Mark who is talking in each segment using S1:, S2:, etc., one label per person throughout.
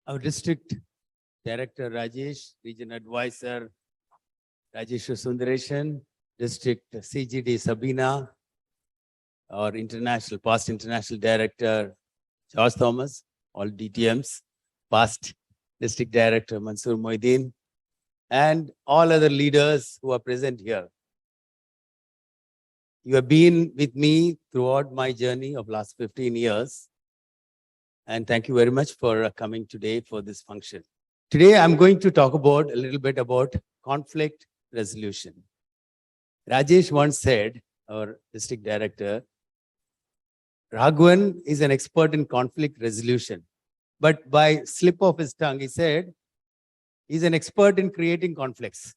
S1: Our district director Rajesh, region advisor Rajesh Sundareshan, district CGD Sabina, our past international director George Thomas, all DTMs, past district director Mansoor Moideen, and all other leaders who are present here. You have been with me throughout my journey of last 15 years. And thank you very much for coming today for this function. Today, I'm going to talk about a little bit about conflict resolution. Rajesh once said, our district director, Raghavan is an expert in conflict resolution. But by slip of his tongue, he said, he's an expert in creating conflicts.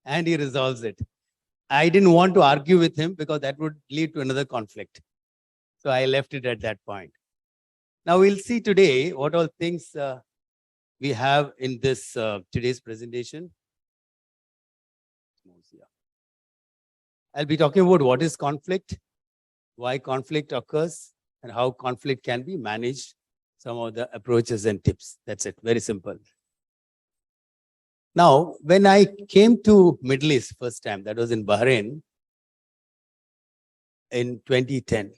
S1: And he resolves it. I didn't want to argue with him because that would lead to another conflict. So I left it at that point. Now we'll see today what all things we have in this today's presentation. I'll be talking about what is conflict, why conflict occurs, and how conflict can be managed, some of the approaches and tips. That's it, very simple. Now, when I came to Middle East first time, that was in Bahrain in 2010.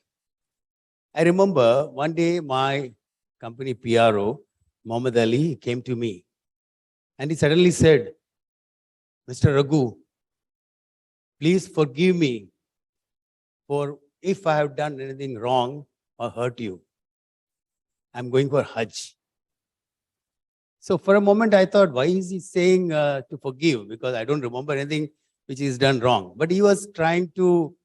S1: I remember one day my company PRO, Muhammad Ali, came to me and he suddenly said, Mr. Raghu, please forgive me for if I have done anything wrong or hurt you. I'm going for Hajj. So for a moment, I thought, why is he saying to forgive? Because I don't remember anything which he's done wrong. But he was trying to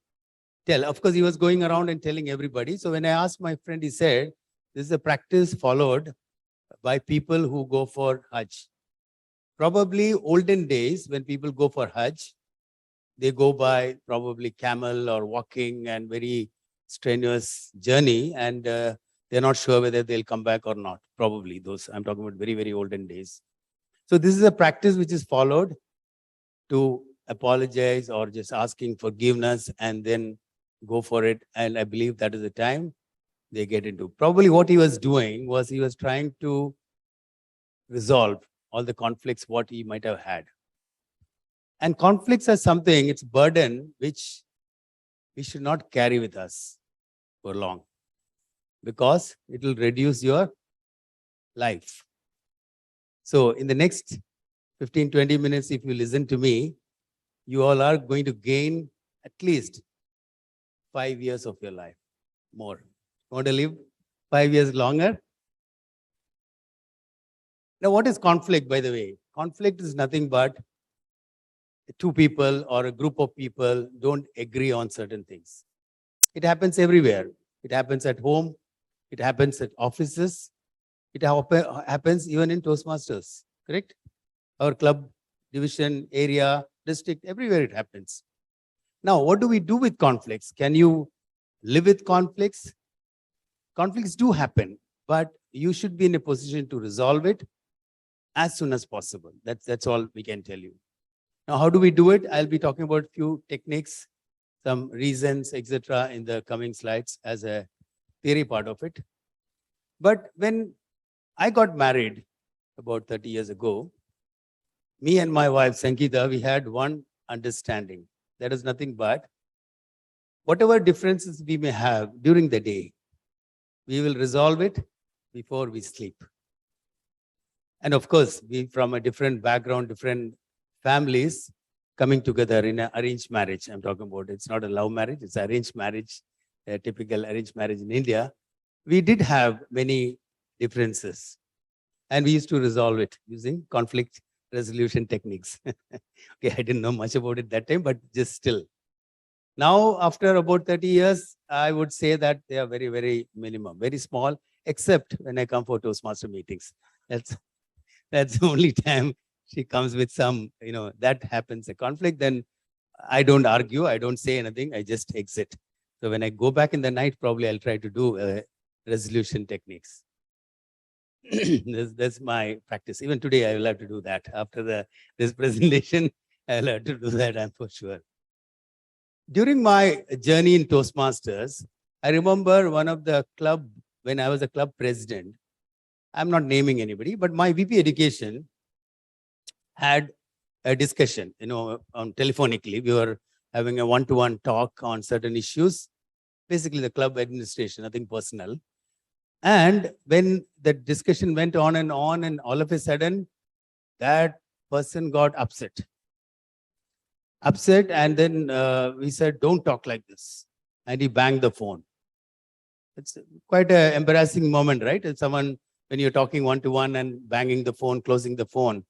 S1: tell. Of course, he was going around and telling everybody. So when I asked my friend, he said, this is a practice followed by people who go for Hajj. Probably olden days, when people go for Hajj, they go by probably camel or walking and very strenuous journey. And they're not sure whether they'll come back or not. Probably those, I'm talking about very, very olden days. So this is a practice which is followed to apologize or just asking forgiveness and then go for it. And I believe that is the time they get into. Probably what he was doing was he was trying to resolve all the conflicts what he might have had. And conflicts are something, it's burden which we should not carry with us for long, because it will reduce your life. So in the next 15-20 minutes, if you listen to me, you all are going to gain at least 5 years of your life more. You want to live 5 years longer? Now, what is conflict, by the way? Conflict is nothing but two people or a group of people don't agree on certain things. It happens everywhere. It happens at home. It happens at offices. It happens even in Toastmasters, correct? Our club, division, area, district, everywhere it happens. Now, what do we do with conflicts? Can you live with conflicts? Conflicts do happen, but you should be in a position to resolve it as soon as possible. That's all we can tell you. Now, how do we do it? I'll be talking about a few techniques, some reasons, etc. in the coming slides as a theory part of it. But when I got married about 30 years ago, me and my wife, Sankita, we had one understanding. That is nothing but whatever differences we may have during the day, we will resolve it before we sleep. And of course, we from a different background, different families coming together in an arranged marriage. I'm talking about, it's not a love marriage, it's arranged marriage, a typical arranged marriage in India. We did have many differences and we used to resolve it using conflict resolution techniques. Okay, I didn't know much about it that time, but just still. Now, after about 30 years, I would say that they are very, very minimum, very small, except when I come for Toastmaster meetings. That's the only time she comes with some, that happens, a conflict, then I don't argue, I don't say anything, I just exit. So when I go back in the night, probably I'll try to do resolution techniques. That's my practice. Even today, I will have to do that. After this presentation, I will have to do that, I'm for sure. During my journey in Toastmasters, I remember one of the club, when I was a club president, I'm not naming anybody, but my VP education had a discussion, on telephonically. We were having a one-to-one talk on certain issues, basically the club administration, nothing personal. And when the discussion went on, and all of a sudden, that person got upset. And then we said, don't talk like this. And he banged the phone. It's quite an embarrassing moment, right? It's someone, when you're talking one-to-one and banging the phone, closing the phone.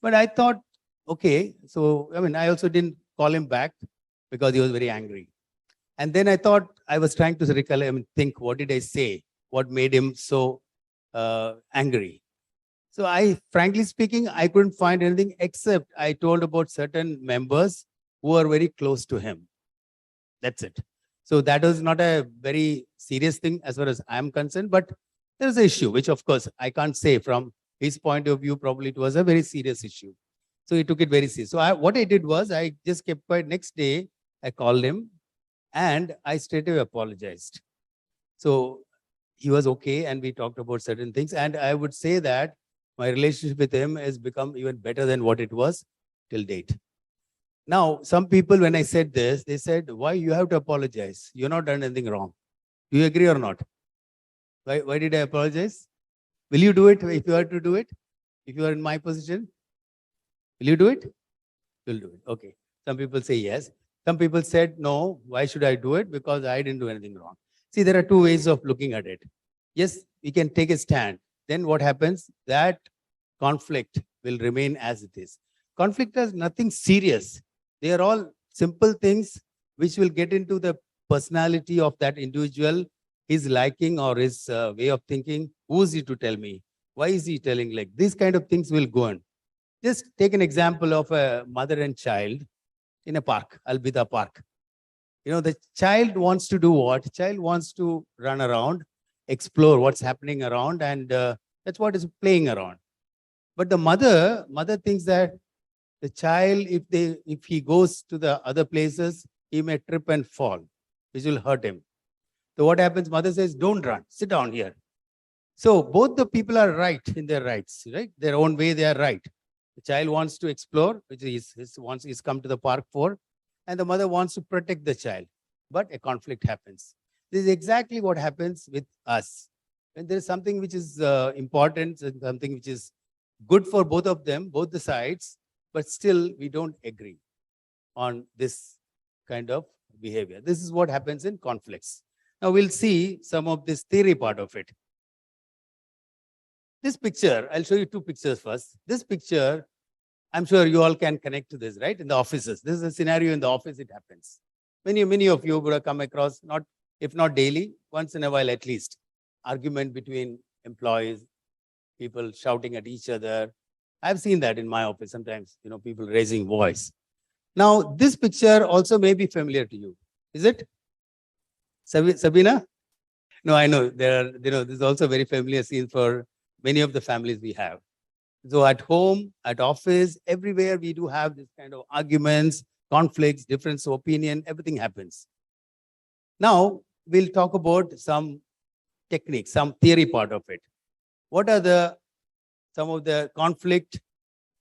S1: But I thought, okay, so, I also didn't call him back because he was very angry. And then I thought, I was trying to think, what did I say? What made him so angry? So frankly speaking, I couldn't find anything except I told about certain members who are very close to him. That's it. So that was not a very serious thing as far as I'm concerned, but there's an issue, which of course I can't say from his point of view, probably it was a very serious issue. So he took it very serious. So what I did was I just kept quiet. Next day, I called him and I straight away apologized. So he was okay and we talked about certain things. And I would say that my relationship with him has become even better than what it was till date. Now, some people, when I said this, they said, why you have to apologize? You're not done anything wrong. Do you agree or not? Why did I apologize? Will you do it if you are to do it? If you are in my position? Will you do it? You'll do it. Okay. Some people say yes. Some people said, no, why should I do it? Because I didn't do anything wrong. See, there are two ways of looking at it. Yes, we can take a stand. Then what happens? That conflict will remain as it is. Conflict is nothing serious. They are all simple things which will get into the personality of that individual, his liking or his way of thinking. Who is he to tell me? Why is he telling like these kind of things will go on. Just take an example of a mother and child in a park, Albida Park. The child wants to do what? Child wants to run around, explore what's happening around, and that's what is playing around. But the mother thinks that the child, if he goes to the other places, he may trip and fall, which will hurt him. So what happens? Mother says, don't run, sit down here. So both the people are right in their rights, right? Their own way, they are right. The child wants to explore, which he's come to the park for, and the mother wants to protect the child. But a conflict happens. This is exactly what happens with us. When there is something which is important, and something which is good for both of them, both the sides, but still we don't agree on this kind of behavior. This is what happens in conflicts. Now we'll see some of this theory part of it. This picture, I'll show you two pictures first. This picture, I'm sure you all can connect to this, right? In the offices. This is a scenario in the office, it happens. Many of you would have come across, if not daily, once in a while at least, argument between employees, people shouting at each other. I've seen that in my office sometimes, people raising voice. Now, this picture also may be familiar to you. Is it? Sabina? No, I know. This is also a very familiar scene for many of the families we have. So at home, at office, everywhere we do have this kind of arguments, conflicts, difference of opinion, everything happens. Now, we'll talk about some techniques, some theory part of it. What are some of the conflict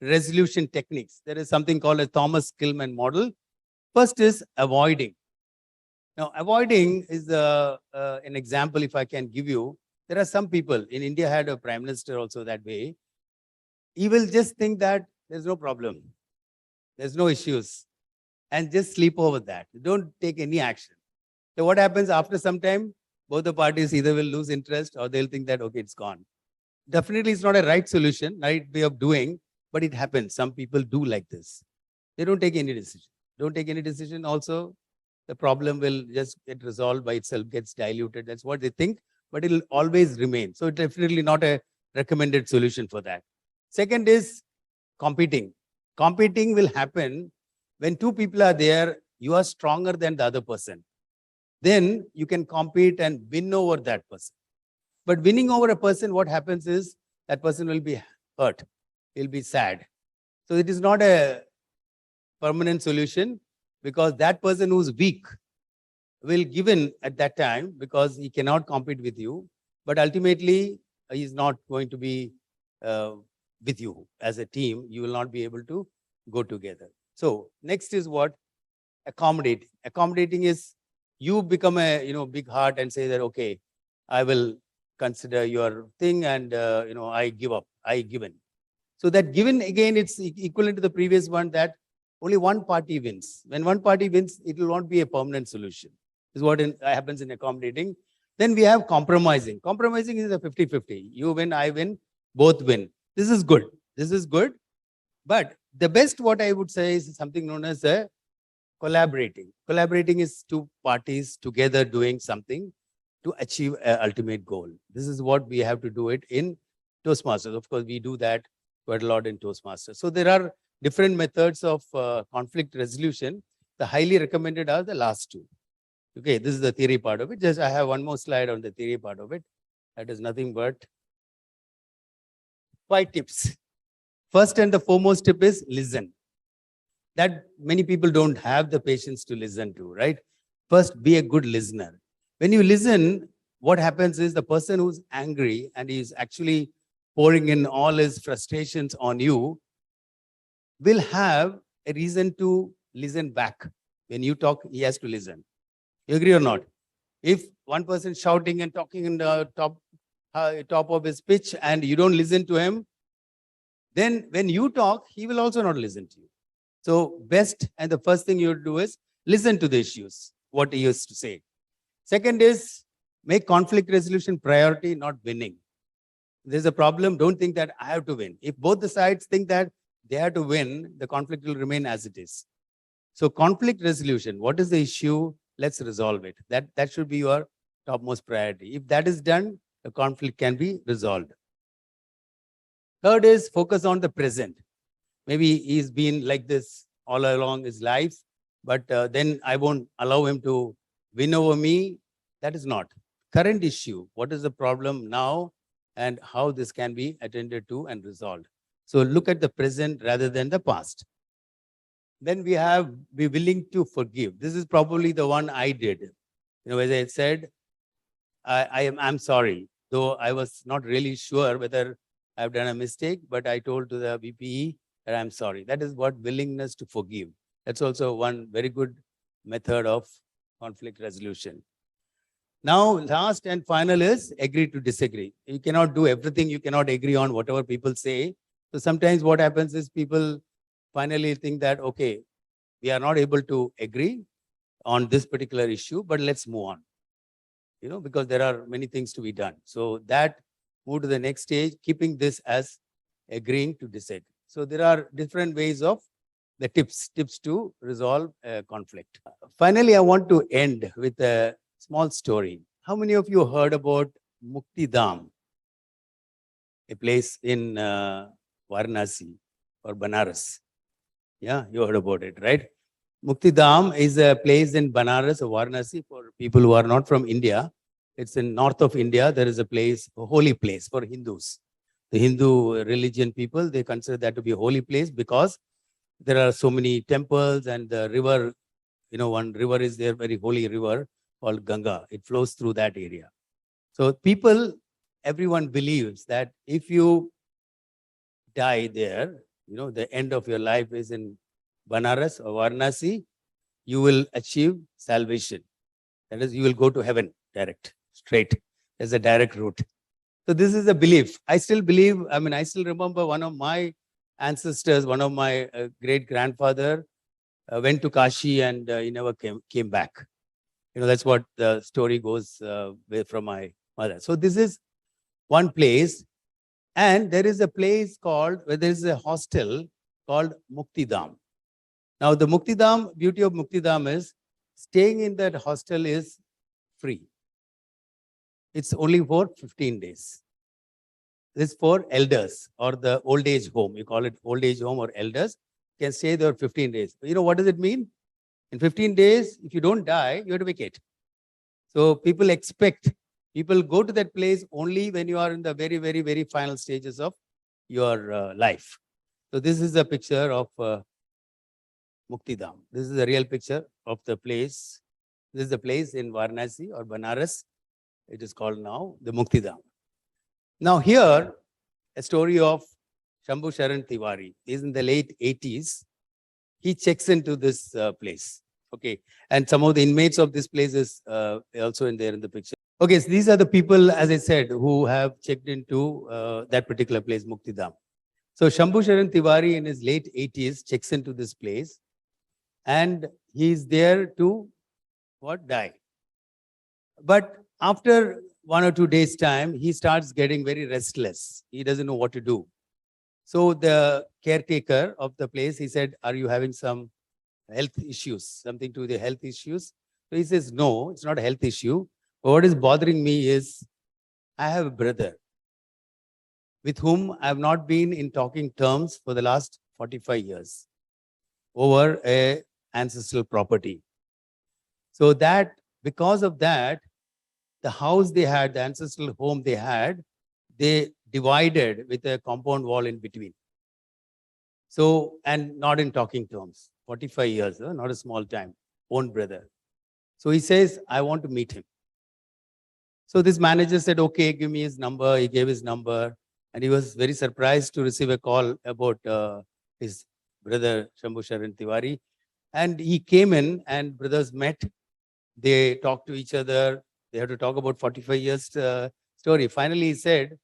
S1: resolution techniques? There is something called a Thomas Kilmann model. First is avoiding. Now, avoiding is an example, if I can give you. There are some people, in India had a prime minister also that way. He will just think that there's no problem. There's no issues. And just sleep over that. Don't take any action. So what happens after some time? Both the parties either will lose interest or they'll think that, okay, it's gone. Definitely it's not a right solution, right way of doing, but it happens. Some people do like this. They don't take any decision. Don't take any decision also. The problem will just get resolved by itself, gets diluted. That's what they think, but it'll always remain. So definitely not a recommended solution for that. Second is competing. Competing will happen when two people are there, you are stronger than the other person. Then you can compete and win over that person. But winning over a person, what happens is that person will be hurt. He'll be sad. So it is not a permanent solution because that person who's weak will give in at that time because he cannot compete with you. But ultimately, is not going to be with you as a team. You will not be able to go together. So next is what? Accommodating. Accommodating is you become a big heart and say that, okay, I will consider your thing and I give up. I given. So that given again, it's equivalent to the previous one, that only one party wins. When one party wins, it will not be a permanent solution. This is what happens in accommodating. Then we have compromising. Compromising is a 50-50. You win, I win, both win. This is good. This is good. But the best, what I would say, is something known as a collaborating. Collaborating is two parties together doing something to achieve an ultimate goal. This is what we have to do it in Toastmasters. Of course, we do that quite a lot in Toastmasters. So there are different methods of conflict resolution. The highly recommended are the last two. Okay, this is the theory part of it. Just I have one more slide on the theory part of it. That is nothing but 5 tips. First and the foremost tip is listen. That many people don't have the patience to listen to, right? First, be a good listener. When you listen, what happens is the person who's angry and is actually pouring in all his frustrations on you will have a reason to listen back. When you talk, he has to listen. You agree or not? If one person shouting and talking in the top of his pitch and you don't listen to him, then when you talk, he will also not listen to you. So best and the first thing you do is listen to the issues, what he used to say. Second is make conflict resolution priority, not winning. There's a problem, don't think that I have to win. If both the sides think that they have to win, the conflict will remain as it is. So conflict resolution, what is the issue? Let's resolve it. That should be your topmost priority. If that is done, the conflict can be resolved. Third is focus on the present. Maybe he's been like this all along his life, but then I won't allow him to win over me. That is not. Current issue, what is the problem now and how this can be attended to and resolved. So look at the present rather than the past. Then we have be willing to forgive. This is probably the one I did. As I said, I'm sorry, though I was not really sure whether I've done a mistake, but I told to the VPE that I'm sorry. That is what willingness to forgive. That's also one very good method of conflict resolution. Now, last and final is agree to disagree. You cannot do everything. You cannot agree on whatever people say. So sometimes what happens is people finally think that, okay, we are not able to agree on this particular issue, but let's move on. Because there are many things to be done. So that move to the next stage, keeping this as agreeing to disagree. So there are different ways of the tips to resolve conflict. Finally, I want to end with a small story. How many of you heard about Mukti Dham, a place in Varanasi or Banaras? Yeah, you heard about it, right? Mukti Dham is a place in Banaras or Varanasi for people who are not from India. It's in north of India. There is a place, a holy place for Hindus. The Hindu religion people, they consider that to be a holy place because there are so many temples and the river, one river is there, very holy river called Ganga. It flows through that area. So everyone believes that if you die there, the end of your life is in Banaras or Varanasi, you will achieve salvation. That is, you will go to heaven direct, straight. There's a direct route. So this is a belief. I still believe, I still remember one of my ancestors, one of my great-grandfather went to Kashi and he never came back. That's what the story goes from my mother. So this is one place. And there is a place called, where there is a hostel called Mukti Dham. Now, the Mukti Dham, beauty of Mukti Dham is staying in that hostel is free. It's only for 15 days. This is for elders or the old age home. You call it old age home or elders can stay there 15 days. What does it mean? In 15 days, if you don't die, you have to vacate. So people go to that place only when you are in the very, very, very final stages of your life. So this is a picture of Mukti Dham. This is a real picture of the place. This is the place in Varanasi or Banaras. It is called now the Mukti Dham. Now here, a story of Shambhu Sharan Tiwari. He's in the late 80s. He checks into this place. Okay. And some of the inmates of this place is also in there in the picture. Okay. So these are the people, as I said, who have checked into that particular place, Muktidam. So Shambhu Sharan Tiwari in his late 80s checks into this place and he's there to what? Die. But after 1 or 2 days' time, he starts getting very restless. He doesn't know what to do. So the caretaker of the place, he said, are you having some health issues, something to the health issues? So he says, no, it's not a health issue. But what is bothering me is I have a brother with whom I have not been in talking terms for the last 45 years over a ancestral property. So that because of that, the house they had, the ancestral home they had, they divided with a compound wall in between. So, and not in talking terms, 45 years, not a small time, own brother. So he says, I want to meet him. So this manager said, okay, give me his number. He gave his number. And he was very surprised to receive a call about his brother, Shambhu Sharan Tiwari. And he came in and brothers met. They talked to each other. They had to talk about 45 years story. Finally, he said,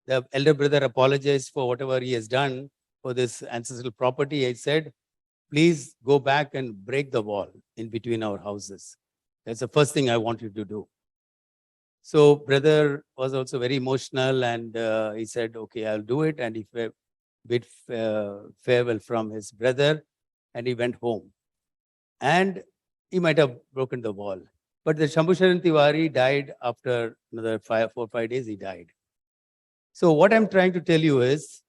S1: the elder brother apologized for whatever he has done for this ancestral property. I said, please go back and break the wall in between our houses. That's the first thing I want you to do. So brother was also very emotional and he said, okay, I'll do it. And he bid farewell from his brother and he went home. And he might have broken the wall. But the Shambhu Sharan Tiwari died after another 4 or 5 days, he died. So what I'm trying to tell you is,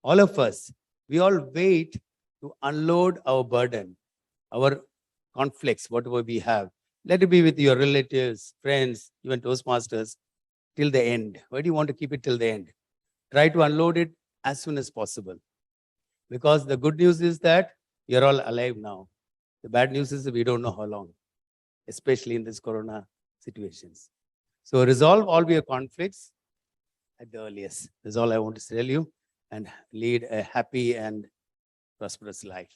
S1: all of us, we all wait to unload our burden, our conflicts, whatever we have. Let it be with your relatives, friends, even Toastmasters, till the end. Why do you want to keep it till the end? Try to unload it as soon as possible. Because the good news is that you're all alive now. The bad news is that we don't know how long, especially in this corona situations. So resolve all your conflicts at the earliest. That's all I want to tell you, and lead a happy and prosperous life.